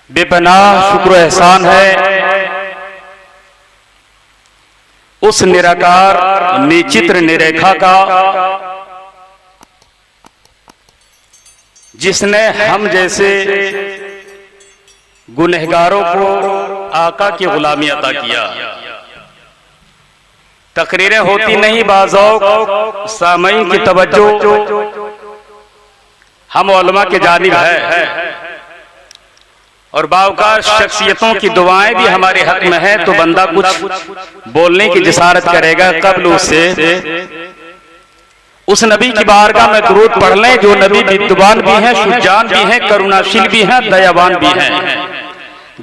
बेपनाह शुक्र एहसान है उस निराकार निचित्र निरेखा का जिसने हम जैसे गुनहगारों को आका की गुलामी अता किया। तकरीरें होती नहीं बाज़ौक़ सामईन की तवज्जो हम उलमा के जानिब है और बावकार शख्सियतों की दुआएं भी हमारे हक में है, तो बंदा कुछ बोलने की जिसारत करेगा कब्ल उससे उस नबी की बारगाह में दुरूद पढ़ लें जो नबी विद्वान भी हैं, शुजान भी हैं, करुणाशील भी हैं, दयावान भी हैं,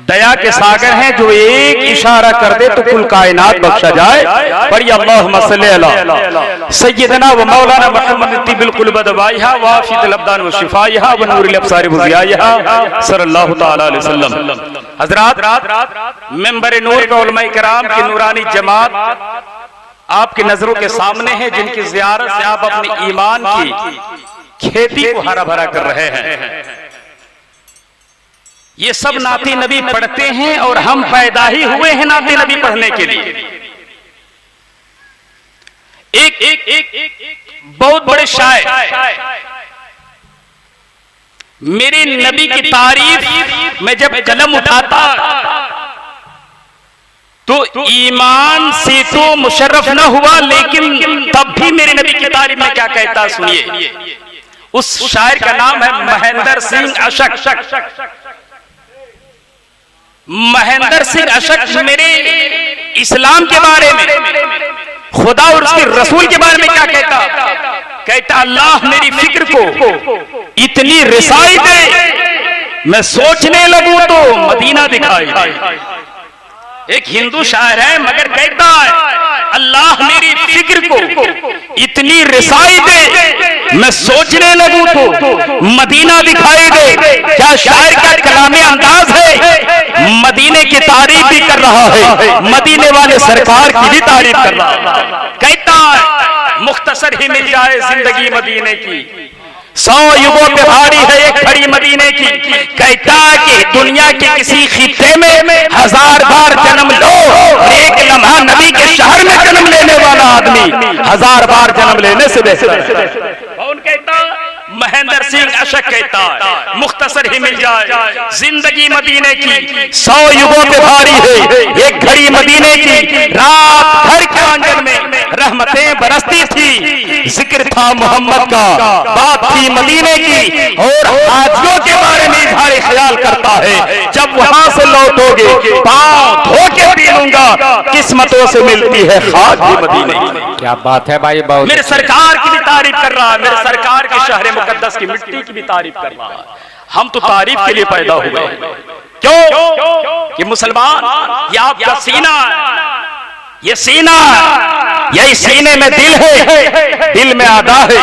दया के सागर हैं, जो एक इशारा कर दे तो कुल कायनात बख्शा जाए। पढ़िए अल्लाहुम्मा सल्ली अला सय्यदना व मौलाना मुहम्मद बिल्कुल बदवाइहा वाफिद लब्दान व शिफाइहा व नूरिल अब्सार व ज़ियाइहा सल्लल्लाहु तआला अलैहि वसल्लम। हजरात, मेंबर नूर के उलमा किराम की नूरानी जमात आपकी नजरों के सामने है, जिनकी ज़ियारत से आप अपने ईमान की खेती को हरा भरा कर रहे हैं। ये सब नाती नबी पढ़ते हैं और हम पैदा ही हुए हैं नाती नबी पढ़ने के लिए। एक बहुत बड़े शायर मेरे नबी की तारीफ में जब कलम उठाता तो ईमान से तो मुशर्रफ न हुआ, लेकिन तब भी मेरे नबी की तारीफ में क्या कहता सुनिए। उस शायर का नाम है महेंद्र सिंह अशक। महेंद्र सिंह अशक मेरे इस्लाम के बारे में, खुदा और उसके रसूल के बारे में क्या कहता? कहता अल्लाह मेरी फिक्र को इतनी रिसाई दे मैं सोचने लगूं तो मदीना दिखाई दे। एक हिंदू शायर है मगर कहता है अल्लाह मेरी फिक्र को इतनी रिसाई दे मैं सोचने लगूं तो मदीना दिखाई दे। क्या शायर का कलामी अंदाज है, मदीने की तारीफ भी कर रहा है, मदीने वाले सरकार की भी तारीफ कर रहा है। कहता है मुख्तसर ही मिल जाए जिंदगी मदीने की, 100 युगों पे भारी है एक घड़ी मदीने की। कहता है कि दुनिया के किसी खित्ते में 1000 बार जन्म लो, एक लम्हा नबी के शहर में जन्म लेने वाला आदमी 1000 बार जन्म लेने से बेहतर है। कौन कहता? महेंद्र सिंह अशक कहता है मुख्तसर ही मिल जाए जिंदगी मदीने की, 100 युगों पे भारी है एक घड़ी मदीने की। रात भर के आंगन में रहमतें बरसती थी, जिक्र था मोहम्मद का, बात थी मदीने की। और हाजियों के बारे में इज़हार ख्याल करता है, जब वहां से लौटोगे पांव धो के पी लूंगा, किस्मतों से मिलती है खाक भी मदीने की। क्या बात है भाई, बहुत मेरे सरकार की भी तारीफ कर रहा है, मेरे सरकार के शहर मुकद्दस की मिट्टी की भी तारीफ कर रहा है। हम तो तारीफ के लिए पैदा हुए। क्यों? कि मुसलमान ये आपका सीना है, ये सीना यही सीने में दिल है, दिल में अदा है,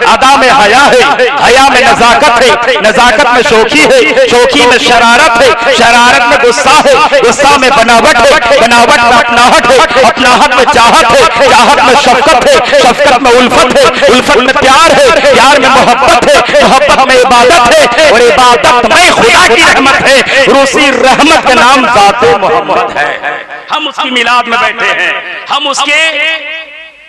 अदा में हया है, हया में नजाकत है, नजाकत में शौकी है, शौकी में शरारत है, शरारत में गुस्सा है, गुस्सा में बनावट है, बनावट में अपनाहट है, अपनाहट में चाहत है, चाहत में शफकत है, शफकत में उल्फत है, उल्फत में प्यार है, प्यार में मोहब्बत है, मोहब्बत में इबादत है, और इबादत में खुदा की रहमत है, और उसी रहमत का नाम ज़ाते मोहम्मद है। हम उसकी मिलाद में बैठे हैं, हम उसके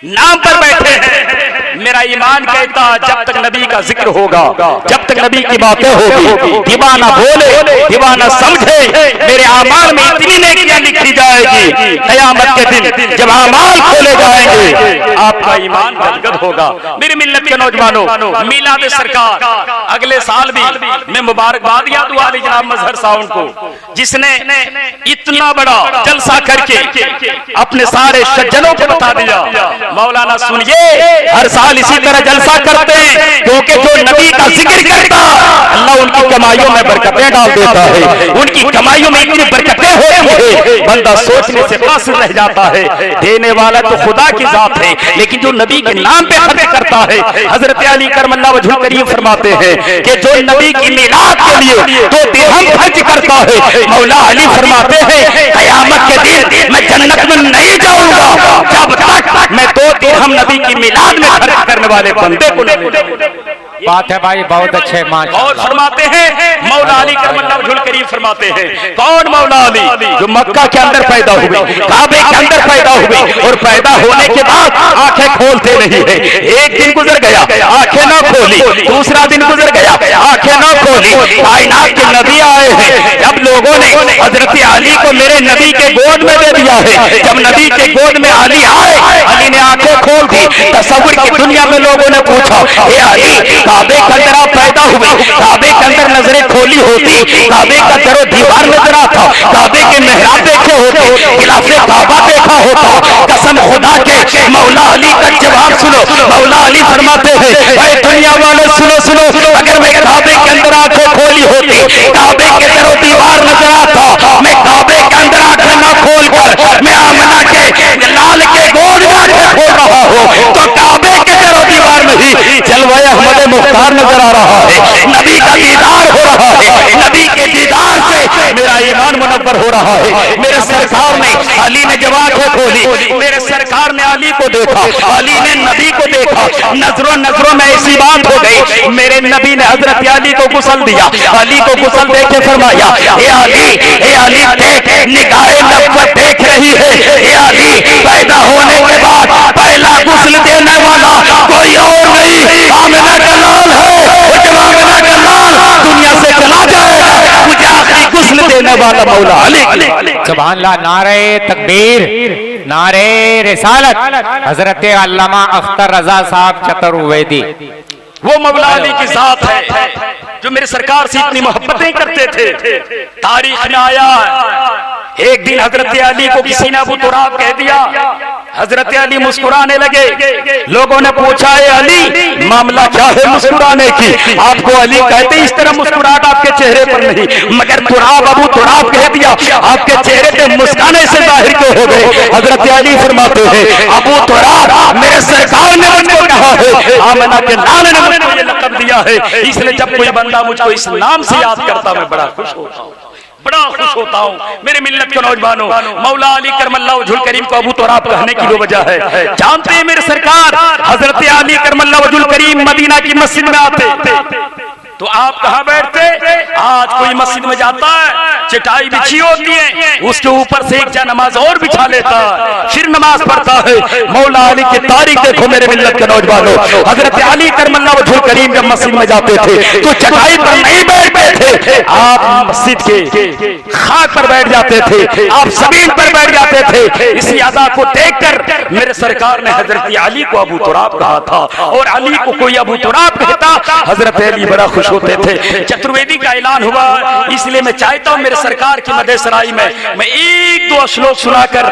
नाम पर बैठे हैं। मेरा ईमान कहता जब तक नबी का जिक्र होगा, जब तक नबी की बातें होगी, दीवाना बोले दीवाना समझे, मेरे आमाल में इतनी नेकियां लिखी जाएगी, कयामत के दिन जब आमाल खोले जाएंगे आपका ईमान गदगद होगा। मेरी मिल्लत के नौजवानों, मिलाद सरकार अगले साल भी मैं मुबारकबाद या दुआ दी जनाब मजहर साउंड को, जिसने इतना बड़ा जलसा करके अपने सारे सज्जनों को बता दिया। मौलाना सुनिए, हर साल इसी तरह जलसा करते हैं, क्योंकि जो नबी का जिक्र करता अल्लाह उनकी कमाइयों में बरकतें डाल देता है, उनकी कमाइयों में इतनी बरकतें होती है बंदा सोचने से कासिर रह जाता है। देने वाला तो खुदा की जात है, लेकिन जो नबी के नाम पे खर्च करता है, हजरत अली करमल्लाह वजहुल करीम फरमाते हैं कि जो नबी की मिलाद के लिए तो दिरहम खर्च करता है, मौला अली फरमाते हैं कयामत के दिन मैं जन्नत में नहीं जाऊंगा जब तक मैं 2 दिरहम नबी की मिलाद में खर्च करने वाले बंदे को नहीं। बात है भाई, बहुत अच्छे। और फरमाते हैं मौला अली करमल्लाह वजहुल करीम फरमाते हैं, कौन मौला अली? जो मक्का के अंदर पैदा हुए, काबे के अंदर पैदा हुए, और पैदा होने के बाद आंखें खोलते नहीं है। एक दिन गुजर गया, आंखें ना खोली, दूसरा दिन गुजर गया, आंखें ना खोली। कायनात के नबी आए हैं, जब लोगों ने हजरत अली को मेरे नबी के गोद में दे दिया है, जब नबी के गोद में अली आए, अली ने आंखें खोल दी। तसव्वुर की दुनिया में लोगों ने पूछा, हे अली, काबे के अंदर आप पैदा हुए, काबे के अंदर नजरें खोली होती, काबे का दरो दीवार नजर आता, काबे के मेहराब देखे होते, गिलाफे काबा देखा होता। कसम खुदा के, मौला अली का जवाब सुनो। मौला अली फरमाते हैं, भाई दुनिया वाले सुनो सुनो, अगर मैं काबे के अंदर आंखें खोली होती, काबे के दरो दीवार नजर आता, मैं काबे के अंदर आंखें ना खोल कर मैं आमना के लाल के गोद में आंखें खोल रहा हूँ, तो काबे के दरो दीवार में ही जलवा अहमद मुख्तार नजर आ रहा है। नबी का दीदार हो रहा है, नबी के दीदार से मेरा ईमान मुनव्वर हो रहा है। मेरे सरकार ने, अली ने जब आंखें खोली, मेरे सरकार ने अली को देखा, अली ने नबी को देखा, नजरों नजरों में ऐसी बात हो गई, मेरे नबी ने हजरत अली को गुस्ल दिया, अली को गुस्ल देके फरमाया, हे अली देख, निगाहे नब्बत देख रही है, हे अली पैदा होने के बाद पहला गुस्ल देने वाला कोई और नहीं, आमिना का लाल है। जब आमिना का लाल दुनिया से चला जाएगा, मुझे आखिरी गुस्ल देने वाला मौला अली। सुभान अल्लाह, नारे तकबीर, नारे रिसालत। हजरत अल्लामा अख्तर रजा साहब चतुर्वेदी, वो मौला अली की जात है जो मेरे सरकार से इतनी मोहब्बतें करते थे। तारीख में आया, एक दिन हजरत अली को किसी ने अबू तुराब कह दिया, हजरत अली मुस्कुराने लगे। लोगों ने पूछा, है अली मामला क्या है मुस्कुराने की? आपको अली कहते इस तरह मुस्कुराहट आपके चेहरे पर नहीं, मगर तुराब अबू तुराब कह दिया, आपके चेहरे पे मुस्काने से जाहिर क्यों हो गए? हजरत अली फरमाते हैं, अबू तुराब मेरे सरकार ने मुझको कहा है, आमना के लाल ने मुझको ये लक़ब दिया है, इसलिए जब कोई बंदा मुझको इस नाम से याद करता मैं बड़ा खुश होता हूँ, बड़ा खुश होता हूँ। मेरे मिल्लत के नौजवानों, मौला अली करमल्लाहु वजहुल करीम को अबू तुराब कहने की वो वजह है, जानते हैं मेरे सरकार हजरत अली करमल्लाहु वजहुल करीम मदीना की मस्जिद में आते तो आप कहाँ बैठते? आज कोई मस्जिद में जाता है, चटाई बिछी होती है, उसके ऊपर से एक नमाज और बिछा लेता है, फिर नमाज पढ़ता है। मौला अली की तारीख देखो मेरे मिल्लत के नौजवानों, हजरत अली करमल्लाहु वजहुल करीम जब मस्जिद में जाते थे तो चटाई पर नहीं बैठते थे, आप मस्जिद के खाक पर बैठ जाते थे, आप जमीन पर बैठ जाते थे। इसी अदा को देखकर मेरे सरकार ने हजरत अली को अबू तुराब कहा था, और अली को कोई अबू तुराब कहता, हजरत अली बड़ा खुश होते थे। चतुर्वेदी का ऐलान हुआ, इसलिए मैं चाहता हूं मेरे सरकार की मदद सराई में मैं एक दो श्लोक सुनाकर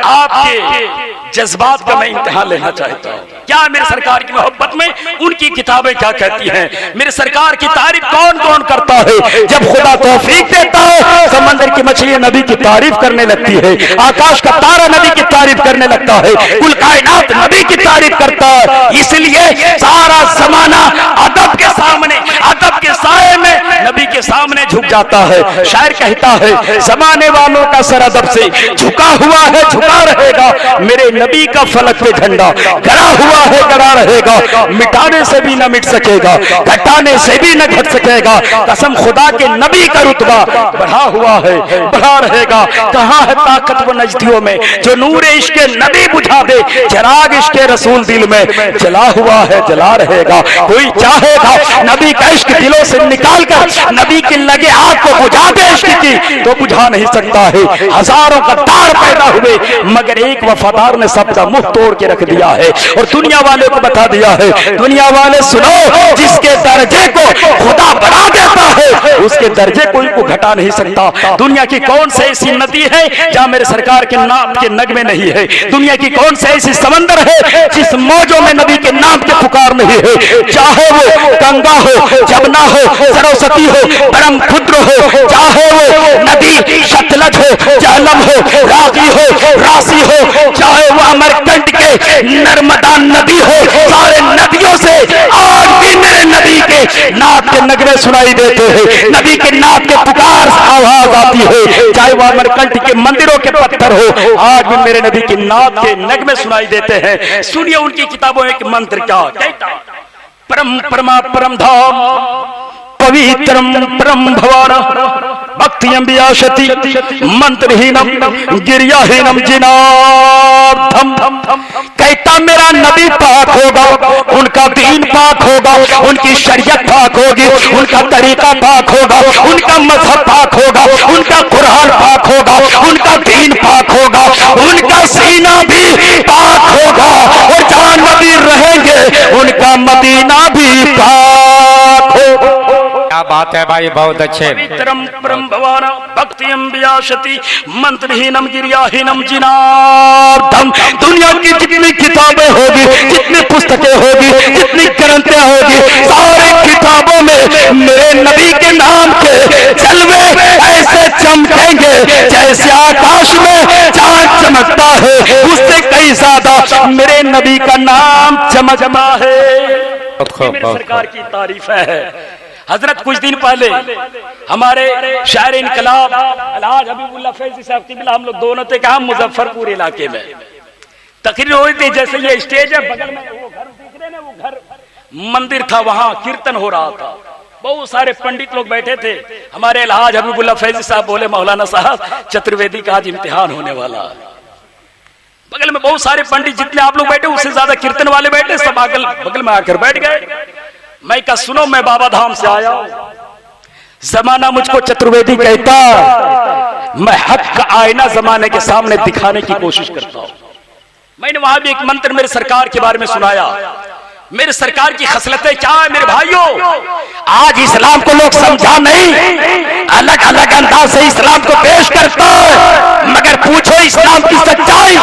आपके जज्बात का मैं इम्तिहान लेना चाहता हूं। क्या मेरे सरकार की मोहब्बत में उनकी किताबें क्या कहती हैं? मेरे सरकार की तारीफ कौन कौन करता है? जब खुदा तौफीक देता है, समंदर की मछलियां नबी की तारीफ करने लगती है, आकाश का तारा नबी की तारीफ करने लगता है, कुल कायनात नबी की तारीफ करता है। इसलिए सारा जमाना अदब के सामने, अदब के साए में नबी के सामने झुक जाता है। शायर कहता है, जमाने वालों का सर अदब से झुका हुआ है, झुका रहेगा, मेरे नबी का फलक पे झंडा गड़ा हुआ है, गड़ा रहेगा, मिटाने से भी न मिट सकेगा, घटाने से भी न घट सकेगा। कसम खुदा के नबी का रुतबा बढ़ा हुआ है, बढ़ा रहेगा। कहाँ है ताकत वो नजदियों में जो नूर इश्क नबी बुझा दे, चिराग इश्क रसूल दिल में जला हुआ है, जला रहेगा। कोई चाहेगा नबी का इश्क दिलों से निकाल कर नबी के लगे आग को बुझा दे इश्क की, तो बुझा नहीं सकता है। हजारों गद्दार पैदा हुए, मगर एक वफादार ने सबका मुंह तोड़ के रख दिया है और दुनिया वाले को बता दिया है, दुनिया वाले सुनो, जिसके दर्जे को खुदा बढ़ा देता है उसके दर्जे कोई को घटा नहीं सकता। दुनिया की कौन सी ऐसी नदी है जहां मेरे सरकार के नाम के नगमे नहीं है? दुनिया की कौन सी ऐसी समंदर है जिस मौजों में नबी के नाम के पुकार नहीं है? चाहे वो गंगा हो, जमुना हो, सरस्वती हो, ब्रह्मपुत्र हो, चाहे वो नदी सतलज हो, झेलम हो, रावी हो, राशि हो, चाहे वो अमरकंटक के नर्मदा नदी हो, सारे नदियों से आज भी मेरे नबी के नाथ के नगमे सुनाई देते हैं, नबी के नाथ के पुकार आवाज आती है। चाहे वो अमरकंटक के मंदिरों के पत्थर हो, आज भी मेरे नबी के नाथ के नगमे सुनाई देते हैं। सुनिए उनकी किताबों में मंत्र क्या कहता, परम परमा परम धाम पवित्रम परम भवान भक्त भक्तियं व्याशति मंत्रहीनम गिरियाहीनम जिनार्दम। कहता मेरा नबी पाक होगा, उनका दीन पाक होगा, उनकी शरीयत पाक होगी, उनका तरीका पाक होगा, उनका मजहब पाक होगा, उनका कुरान पाक होगा, उनका दीन पाक होगा, उनका सीना भी पाक होगा, और जहां नबी रहेंगे उनका मदीना भी पाक होगा। क्या बात है भाई, बहुत अच्छे। पवित्रम परम भवाना भक्तियं व्याशति मंत्रहीनम गिरियाहीनम जिनार्दम। दुनिया की जितनी किताबें होगी, जितनी पुस्तकें होगी, जितनी ग्रंथें होगी, सारे किताबों में मेरे नबी के नाम के जलवे ऐसे चमकेंगे जैसे आकाश में चांद चमकता है, उससे कई ज्यादा मेरे नबी का नाम चमकता है। मेरी सरकार की तारीफ है। हजरत कुछ दिन पहले हमारे शायर इनकलाब अलहाज हबीबुल्लाह फैजी साहब की मिला, हम लोग दोनों थे कहा मुजफ्फरपुर इलाके में तकरीर हो रही थी। जैसे ये स्टेज है, बगल में वो घर दिख रहे ना, वो घर मंदिर था, वहां कीर्तन हो रहा था, बहुत सारे पंडित लोग बैठे थे। हमारे अलहाज हबीबुल्लाह फैजी साहब बोले मौलाना साहब चतुर्वेदी का आज इम्तिहान होने वाला। बगल में बहुत सारे पंडित जितने आप लोग बैठे उससे ज्यादा कीर्तन वाले बैठे, सब अगल बगल में आकर बैठ गए। मैं कहा सुनो, मैं बाबा धाम से आया हूं, जमाना मुझको चतुर्वेदी कहता, मैं हक का आईना जमाने के सामने दिखाने की कोशिश करता हूं। मैंने वहां भी एक मंत्र मेरे सरकार के बारे में सुनाया। मेरे सरकार की खसलतें क्या है मेरे भाइयों? आज इस्लाम को लोग समझा नहीं, अलग अलग अंदाज से इस्लाम को पेश करता है, मगर पूछो इस्लाम की सच्चाई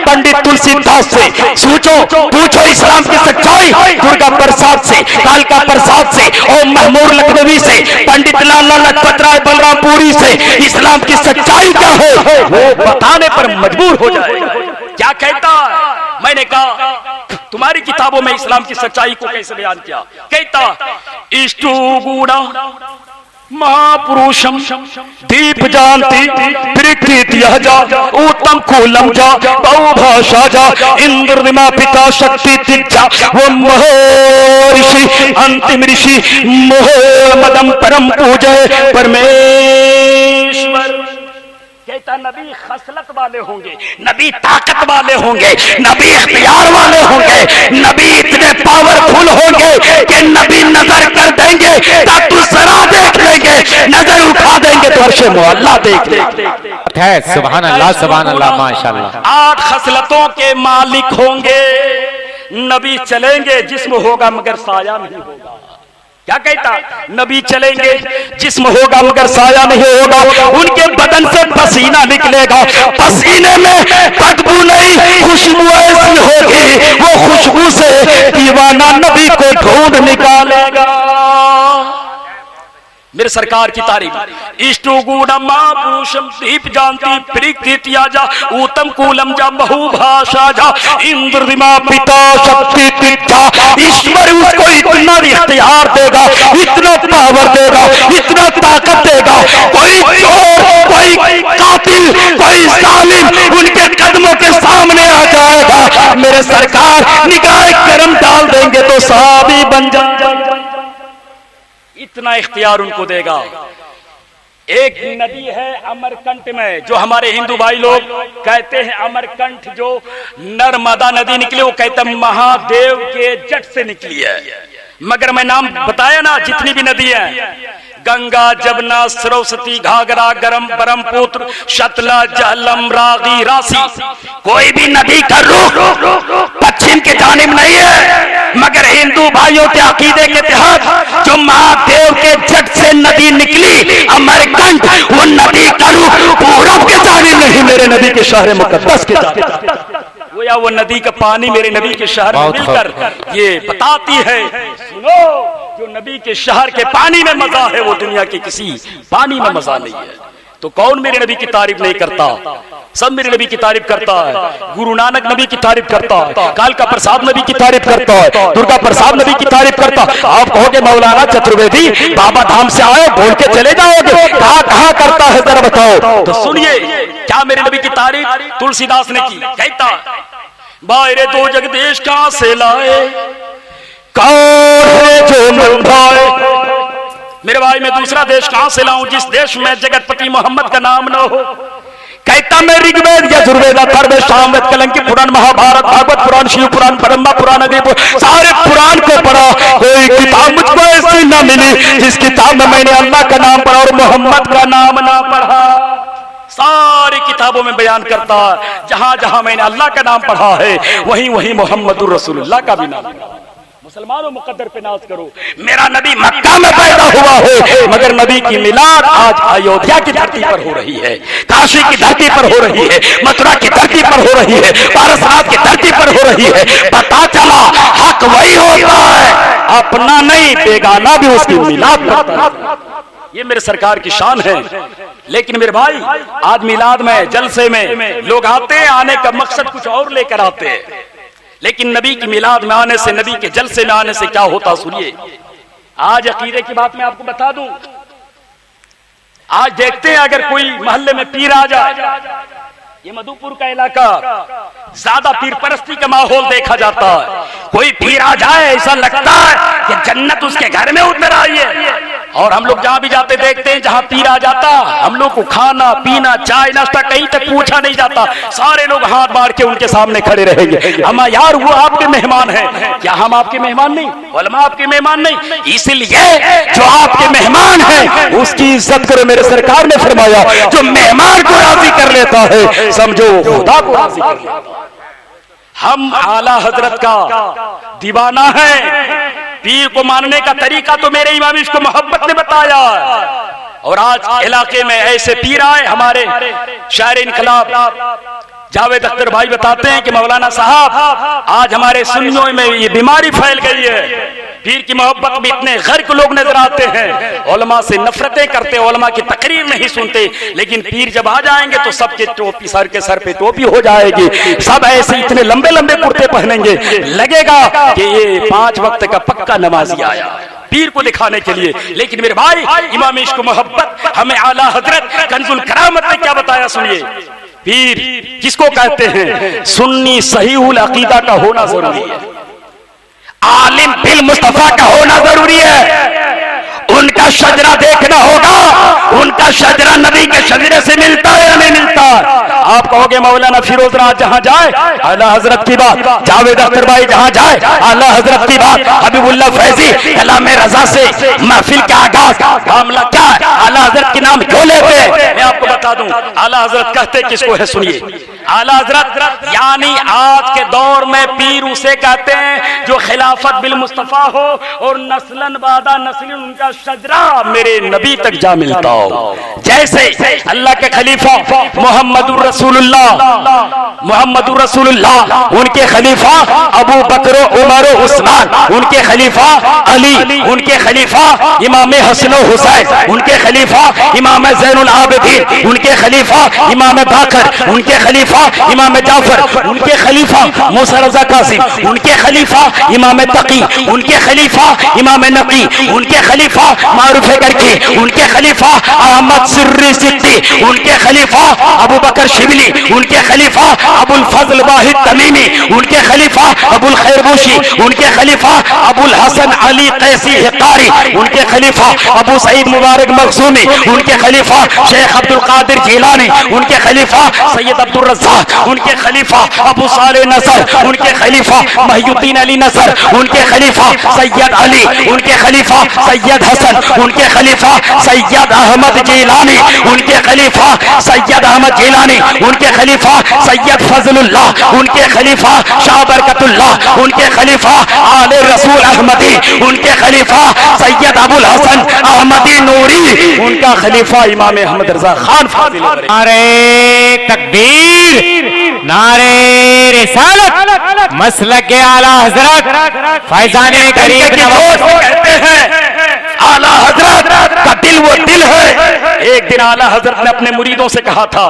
पंडित तुलसीदास से, पूछो इस्लाम की सच्चाई दुर्गा प्रसाद से, कालका प्रसाद से, और महमूद लखनवी से, पंडित लाला लजपत राय बलरामपुरी से इस्लाम की सच्चाई क्या है वो बताने पर मजबूर हो जाएगा। क्या कहता है? मैंने कहा तुम्हारी किताबों में इस्लाम की सच्चाई को कैसे बयान किया? कहता इष्टु गुणा महापुरुषम दीप जानती प्रकृति जा उत्तम कुलम जा बहुभाषा जा इंद्रदिमा पिता शक्ति तिजा वो महर्षि अंतिम ऋषि मोहम्मदम परम पूजय परमेश्वर। कहता नबी खसलत वाले होंगे, नबी ताकत वाले होंगे, नबी इख्तियार वाले होंगे, नबी इतने पावरफुल होंगे कि नबी नजर कर देंगे तो सरा देख लेंगे, नजर उठा देंगे तो अर्श मुअल्ला देख लेंगे। सुभान अल्लाह, सुभान अल्लाह, माशाअल्लाह। 8 खसलतों के मालिक होंगे, नबी चलेंगे जिस्म होगा मगर साया नहीं होगा। क्या कहता? नबी चलेंगे जिस्म होगा मगर साया नहीं होगा, उनके बदन से पसीना निकलेगा, पसीने में बदबू नहीं खुशबू ऐसी होगी, वो खुशबू से दीवाना नबी को ढूंढ निकालेगा। मेरे सरकार की तारीफ इष्टु गुणम महापुरुषम दीप जानती प्रकृतिया जा उत्तम कुलम जा बहुभाषा जा इंद्रदिमा पिता शक्ति तिजा। ईश्वर उसको इतना इख्तियार देगा, इतना पावर देगा, इतना ताकत देगा, कोई चोर, कोई कातिल, कोई जालिम उनके कदमों के सामने आ जाएगा। मेरे सरकार निगाह करम डाल देंगे तो सहाबी बन जाएगा, इतना इख्तियार उनको देगा। एक नदी है अमरकंट में, जो हमारे हिंदू भाई लोग कहते हैं अमरकंट, जो नर्मदा नदी निकली, वो कहते हैं महादेव के जट से निकली है। मगर मैं नाम बताया ना, जितनी भी नदी है, गंगा जमुना सरस्वती घाघरा गरम ब्रह्मपुत्र शतला झेलम रागी राशि, कोई भी नदी का रुख पश्चिम के जानिब नहीं है, मगर हिंदू भाइयों के अकीदे के तहत जो महादेव के जट से नदी निकली अमरकंट, वो नदी का रुख पूरब के जानिब नहीं, मेरे नबी के शहर मुकद्दस के जानिब। वो नदी का पानी मेरे नबी के शहर में मिलकर ये बताती है, सुनो जो नबी के शहर के पानी में मजा है वो दुनिया के किसी पानी में मजा नहीं है। तो कौन मेरे नबी की तारीफ नहीं करता? सब मेरे नबी की तारीफ करता है। गुरु नानक नबी की तारीफ करता है, कालका प्रसाद नबी की तारीफ करता है, दुर्गा प्रसाद नबी की तारीफ करता है। आप कहोगे मौलाना चतुर्वेदी बाबा धाम से आए बोल के चले जाओगे, कहाँ करता है जरा बताओ। तो सुनिए क्या मेरे नबी की तारीफ तुलसीदास ने की। कहता बाहरे दो जगदेश कहां से लाए, कौन है जो मन भाए, मेरे भाई मैं दूसरा देश कहां से लाऊं जिस देश में जगतपति मोहम्मद का नाम न हो। कहता मैं ऋग्वेद यजुर्वेद अथर्ववेद सामवेद कलंकी पुराण महाभारत भागवत पुराण शिव पुराण ब्रह्मा पुराण आदि सारे पुराण को पढ़ा, कोई किताब मुझको ऐसी न मिली जिस किताब में मैंने अल्लाह का नाम पढ़ा और मोहम्मद का नाम ना पढ़ा। सारी किताबों में बयान करता है जहां जहां मैंने अल्लाह का नाम पढ़ा है वहीं वहीं मोहम्मदुर रसूलुल्लाह का भी नाम। मुसलमानों मुकद्दर पे नाज करो, मेरा नबी मक्का में पैदा हुआ हो मगर नबी की मिलाद आज अयोध्या की धरती पर हो रही है, काशी की धरती पर हो रही है, मथुरा की धरती पर हो रही है, पारसनाथ की धरती पर हो रही है। पता चला हक वही होता है, अपना नहीं बेगाना भी उसकी मिलाद करता है। ये मेरे सरकार की शान है। लेकिन मेरे भाई आज मिलाद में जलसे में लोग आते हैं, आने का मकसद कुछ और लेकर आते हैं, लेकिन नबी की मिलाद में आने से, नबी के जलसे में आने से क्या होता सुनिए। आज अकीदे की बात मैं आपको बता दूं, आज देखते हैं अगर कोई मोहल्ले में पीर आ जाए, ये मधुपुर का इलाका ज्यादा पीर परस्ती का माहौल देखा जाता है। कोई पीर आ जाए ऐसा लगता है कि जन्नत उसके घर में उतर आई है। और हम लोग जहां भी जाते देखते हैं जहां पीर आ जाता हम लोग को खाना पीना चाय नाश्ता कहीं तक पूछा नहीं जाता, सारे लोग हाथ बांध के उनके सामने खड़े रहेंगे। हम यार वो आपके मेहमान हैं, क्या हम आपके मेहमान नहीं? उलमा आपके मेहमान नहीं? इसलिए जो आपके मेहमान हैं उसकी इज्जत करो। मेरे सरकार ने फरमाया जो मेहमान को राजी कर लेता है समझो खुदा को राजी कर लेता है। हम आला हजरत का दीवाना है। पीर को मानने का तरीका तो मेरे इमाम इश्क मोहब्बत ने बताया। और आज इलाके में ऐसे पीर आए, हमारे शायर इनकलाब जावेद अख्तर भाई बताते हैं कि मौलाना साहब आज हमारे सुन्नियों में ये बीमारी फैल गई है। पीर की मोहब्बत में इतने गर्क लोग नजर आते हैं, उलमा से नफरतें करते, उलमा की तकरीर नहीं सुनते, लेकिन पीर जब आ जाएंगे तो सबके टोपी, सर के सर पे टोपी हो जाएगी, सब ऐसे इतने लंबे लंबे कुर्ते पहनेंगे, लगेगा कि ये 5 वक्त का पक्का नमाजी आया पीर को दिखाने के लिए। लेकिन मेरे भाई इमाम इश्क मोहब्बत हमें आला हजरत कंजुल करामत ने क्या बताया सुनिए। पीर किसको कहते हैं? सुन्नी सहीहुल अकीदा का होना जरूरी है, आलिम बिल मुस्तफा का होना जरूरी है, उनका शजरा देखना होगा, उनका शजरा नबी के शजरे से मिलता है या नहीं मिलता। आप कहोगे मौलाना फिरोज राज जहां जाए आला हजरत की बात, जावेद अख्तर भाई जहां जाए आला हजरत की बात, हबीबुल्लाह फैजी कलाम रजा से महफिल का आगाज मामला क्या है, आला हजरत के नाम क्यों लेते हैं? मैं आपको बता दूं आला हजरत कहते किसको है सुनिए। आला हजरत यानी आज के दौर में पीर उसे कहते हैं जो खिलाफत बिल मुस्तफा हो और नस्लन बादा नस्लन उनका शजरा मेरे नबी तक जा मिलता हो। जैसे अल्लाह के खलीफा मोहम्मदुर रसूलुल्लाह उनके खलीफा अबू बकर उमर उस्मान, उनके खलीफा अली, उनके खलीफा इमाम हसन हुसैन, उनके खलीफा इमाम ज़ैनुल आबिदीन, उनके खलीफा इमाम बाकर, उनके खलीफा इमाम जाफर, उनके खलीफा मूसा रज़ा कासिम, उनके खलीफा इमाम तकी, उनके खलीफा इमाम नकी, उनके खलीफा मारूफ करके, उनके खलीफा अहमद सिर्री सिद्दी, उनके खलीफा अबू बकर शिबली, उनके खलीफा अबुल फजल वाहिद तमीमी, उनके खलीफा अबुल खैरबूशी, उनके खलीफा अबुल हसन अली कैसी हिकारी, उनके खलीफा अबू सईद मुबारक मखसूमी, उनके खलीफा शेख अब्दुल कादिर जिलानी, उनके खलीफा सैयद अब्दुल रज़्ज़ाक, उनके खलीफा अबू साले नसर, उनके खलीफा महियुद्दीन अली नसर, उनके खलीफा सैयद अली, उनके खलीफा सैयद हसन, उनके खलीफा सैयद अहमद जिलानी, उनके खलीफा सैयद अहमद जिलानी, उनके खलीफा सैयद फजलुल्लाह, उनके खलीफा शाह बरकतुल्लाह, उनके खलीफा आले रसूल अहमदी, उनके खलीफा सैयद अबुल हसन अहमदी नूरी, उनका खलीफा इमाम अहमद रजा खान फाजिल। नारे तकबीर, नारे रिसालत, मसलक आला हजरत फैजाने करीब नवाज कहते हैं आला हजरत का दिल वो दिल है एक दिन आला हजरत ने अपने मुरीदों से कहा था,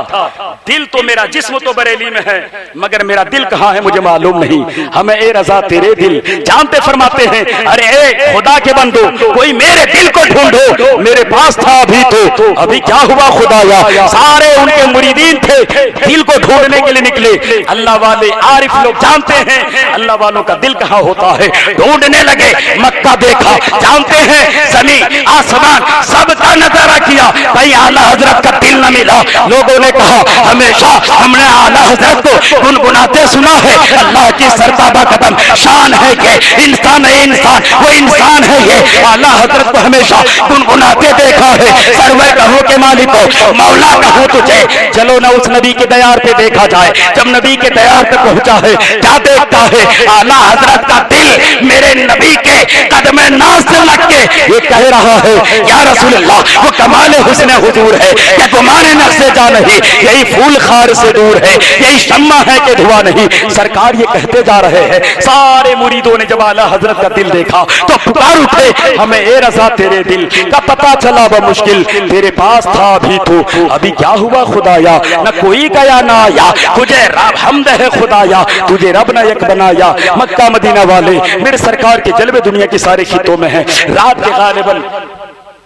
दिल तो मेरा, जिस्म तो बरेली में है, मगर मेरा दिल कहाँ है मुझे मालूम नहीं, हमें ए रजा तेरे दिल जानते। फरमाते हैं, अरे ए खुदा के बंदो, कोई मेरे दिल को ढूंढो, मेरे पास था अभी तो, अभी क्या हुआ खुदाया। सारे उनके मुरीदीन थे, दिल को ढूंढने के लिए निकले। अल्लाह वाले आरिफ लोग जानते हैं अल्लाह वालों का दिल कहाँ होता है, ढूंढने लगे। मक्का देखा, जानते हैं जमीन आसमान सबका नजारा किया, भाई आला हजरत का दिल न मिला। लोगों ने कहा, हमेशा हमने आला हजरत को गुनगुनाते सुना है, अल्लाह की सरताबा कदम शान है कि इंसान है, इंसान वो इंसान है, ये आला हजरत को हमेशा गुनगुनाते देखा है। सरवर कहो के मालिक को, मौला कहो तुझे, चलो ना उस नबी के दयार पे देखा जाए। जब नबी के दयार पे पहुंचा है, क्या देखता है, आला हजरत का दिल मेरे नबी के कदम नाज से लग के ये कह रहा है, या रसूल अल्लाह, वो कमाले हुस्न हुजूर है, क्या गुमाने नक्शे जा नहीं, यही फूल खार से दूर है, यही शम्मा है कि धुआं नहीं। सरकार ये कहते जा रहे हैं। सारे मुरीदों ने जब आला हजरत का दिल देखा तो पुकार उठे, हमें ए रजा तेरे दिल का पता चला वो मुश्किल तेरे पास था अभी तो, अभी क्या हुआ खुदाया। न कोई गया ना आया, तुझे रब हमद है खुदाया, तुझे रब ने एक बनाया। मक्का मदीना वाले मेरे सरकार के जलवे दुनिया की सारे खितों में हैं। रात के गालिबन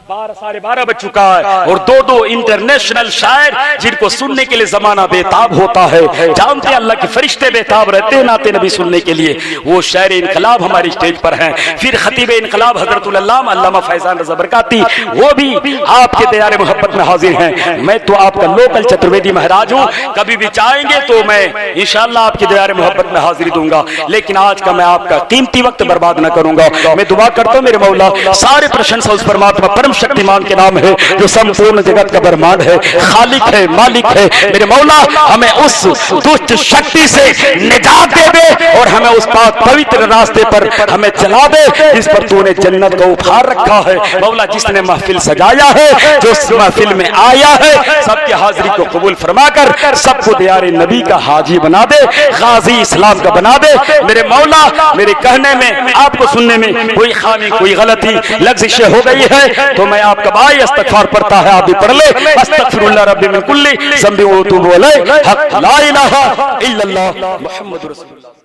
12:30 बज चुका है और दो इंटरनेशनल शायर जिनको सुनने के लिए जमाना बेताब होता है, जानते हैं अल्लाह के फरिश्ते बेताब रहते हैं नाते नबी सुनने के लिए, वो शायर इनकलाब हमारी स्टेज पर हैं। फिर खतीब इनकलाब हजरतुल अल्लामा अल्लामा फैजान रज़ा बरकाती, वो भी आपके दयारे मोहब्बत में हाजिर हैं। मैं तो आपका लोकल चतुर्वेदी महाराज हूँ, कभी भी चाहेंगे तो मैं इंशाअल्लाह आपके दयारे मोहब्बत में हाजिरी दूंगा, लेकिन आज का मैं आपका कीमती वक्त बर्बाद न करूंगा। मैं दुआ करता हूँ मेरे मौला, सारे प्रशंसा उस परमात्मा परम शक्तिमान के नाम है जो संपूर्ण जगत का ब्रह्मांड है, खालिक है, मालिक है। मेरे मौला हमें उस दुष्ट शक्ति से निजात दे दे और हमें उस पाक पवित्र रास्ते पर हमें चला दे जिस पर तूने जन्नत का उपहार रखा है। मौला जिसने महफिल सजाया है, जो इस महफिल में आया है, सबकी हाजिरी को कबूल फरमाकर सबको दियारे नबी का हाजी बना दे, गाजी इस्लाम का बना दे। मेरे मौला मेरे कहने में, आपको सुनने में कोई खामी कोई गलती लफ्ज़िश हो गई है तो मैं आपका भाई इस्तग़फ़ार पढ़ता है, आप भी पढ़ ले। अस्तग़फ़िरुल्लाह रब्बी मिन कुल्ली ज़ंबि व अतूबु अलैहि, हक़ ला इलाहा इल्लल्लाह मुहम्मदुर रसूलुल्लाह।